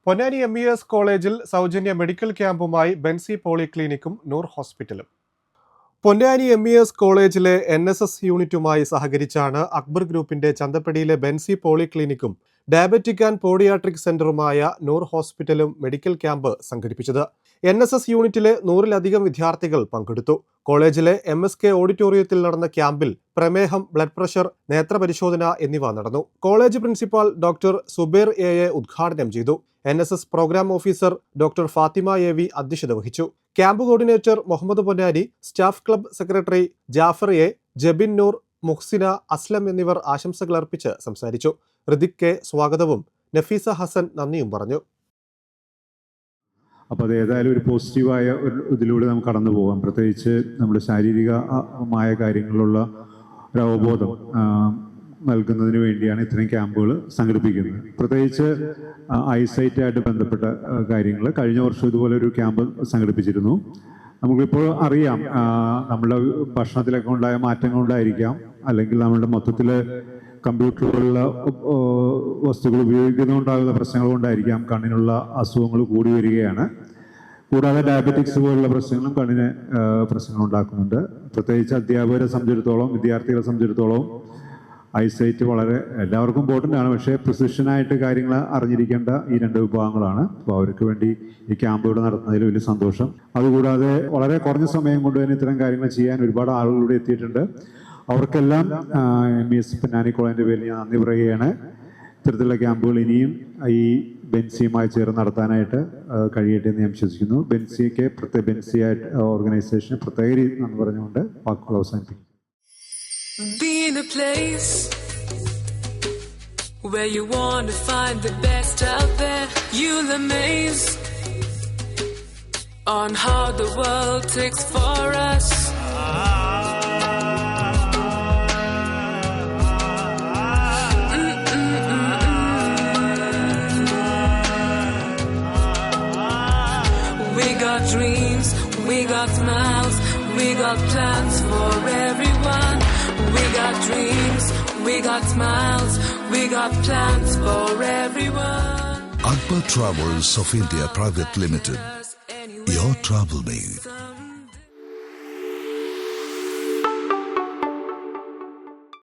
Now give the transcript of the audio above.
Ponnani MES കോളേജിൽ സൗജന്യ medical ക്യാമ്പുമായി Benzy പോളിക്ലിനിക്കും നൂർ ഹോസ്പിറ്റലും. പൊന്നാനി MES കോളേജിലെ NSS യൂണിറ്റുമായി സഹകരിച്ചാണ് അക്ബർ ഗ്രൂപ്പിന്റെ ചന്തപ്പടിയിലെ ബെൻസി പോളിക്ലിനിക്കും ഡയബറ്റിക് ആൻഡ് പോഡിയാട്രിക് സെന്ററുമായ നൂർ ഹോസ്പിറ്റലും മെഡിക്കൽ ക്യാമ്പ് സംഘടിപ്പിച്ചത്. NSS യൂണിറ്റിലെ 100-ലധികം വിദ്യാർത്ഥികൾ പങ്കെടുത്തു. കോളേജിലെ MSK ഓഡിറ്റോറിയത്തിൽ നടന്ന ക്യാമ്പിൽ പ്രമേഹം, ബ്ലഡ് പ്രഷർ, നേത്രപരിശോധന എന്നിവ നടന്നു. College principal doctor Zubair AA ഉദ്ഘാടനം ചെയ്തു. NSS program officer doctor Fathima AV അധ്യക്ഷത വഹിച്ചു. Camp coordinator Muhammad Ponnani, staff club secretary Jaffar A, Jabin Noor, Muhsina, Aslam എന്നിവർ ആശംസകൾ അർപ്പിച്ച് സംസാരിച്ചു. ഋതിക് K സ്വാഗതവും നഫീസ ഹസൻ നന്ദിയും പറഞ്ഞു. അപ്പോൾ അത് ഏതായാലും ഒരു പോസിറ്റീവായ ഒരു ഇതിലൂടെ നമുക്ക് കടന്നു പോകാം. പ്രത്യേകിച്ച് നമ്മുടെ ശാരീരികമായ കാര്യങ്ങളിലുള്ള ഒരു അവബോധം നൽകുന്നതിന് വേണ്ടിയാണ് ഇത്രയും ക്യാമ്പുകൾ സംഘടിപ്പിക്കുന്നത്. പ്രത്യേകിച്ച് ഐസൈറ്റായിട്ട് ബന്ധപ്പെട്ട കാര്യങ്ങൾ കഴിഞ്ഞ വർഷം ഇതുപോലെ ഒരു ക്യാമ്പ് സംഘടിപ്പിച്ചിരുന്നു. നമുക്കിപ്പോൾ അറിയാം, നമ്മുടെ ഭക്ഷണത്തിലൊക്കെ ഉണ്ടായ മാറ്റങ്ങൾ കൊണ്ടായിരിക്കാം, അല്ലെങ്കിൽ നമ്മുടെ മൊത്തത്തിൽ കമ്പ്യൂട്ടറുകളിലുള്ള വസ്തുക്കൾ ഉപയോഗിക്കുന്നതുകൊണ്ടാകുന്ന പ്രശ്നങ്ങൾ കൊണ്ടായിരിക്കാം കണ്ണിനുള്ള അസുഖങ്ങൾ കൂടി വരികയാണ്. കൂടാതെ ഡയബറ്റിക്സ് പോലുള്ള പ്രശ്നങ്ങളും കണ്ണിന് പ്രശ്നങ്ങൾ ഉണ്ടാക്കുന്നുണ്ട്. പ്രത്യേകിച്ച് അധ്യാപകരെ സംബന്ധിച്ചിടത്തോളം, വിദ്യാർത്ഥികളെ സംബന്ധിച്ചിടത്തോളം ഐസൈറ്റ് വളരെ എല്ലാവർക്കും ഇമ്പോർട്ടൻ്റ് ആണ്. പക്ഷേ പ്രിസിഷനായിട്ട് കാര്യങ്ങൾ അറിഞ്ഞിരിക്കേണ്ട ഈ രണ്ട് വിഭാഗങ്ങളാണ്. അപ്പോൾ അവർക്ക് വേണ്ടി ഈ ക്യാമ്പ് ഇവിടെ നടത്തുന്നതിൽ വലിയ സന്തോഷം. അതുകൂടാതെ വളരെ കുറഞ്ഞ സമയം കൊണ്ട് തന്നെ ഇത്തരം കാര്യങ്ങൾ ചെയ്യാൻ ഒരുപാട് ആളുകളിവിടെ എത്തിയിട്ടുണ്ട്. അവർക്കെല്ലാം MES പൊന്നാനി കോളേജിൻ്റെ പേരിൽ ഞാൻ നന്ദി പറയുകയാണ്. ഇത്തരത്തിലുള്ള ക്യാമ്പുകൾ ഇനിയും ഈ ബെൻസിയുമായി ചേർന്ന് നടത്താനായിട്ട് കഴിയട്ടെ എന്ന് ഞാൻ വിശ്വസിക്കുന്നു. ബെൻസിയായിട്ട് ഓർഗനൈസേഷന് പ്രത്യേക രീതി എന്ന് പറഞ്ഞുകൊണ്ട് വാക്കുകൾ അവസാനിപ്പിക്കും. Be in a place where you want to find the best out there. You'll amaze on how the world takes for us. We got dreams, we got smiles, we got plans for everyone. We got dreams, we got smiles, we got plans for everyone. Akbar Travels of India Private Limited, your travel mate.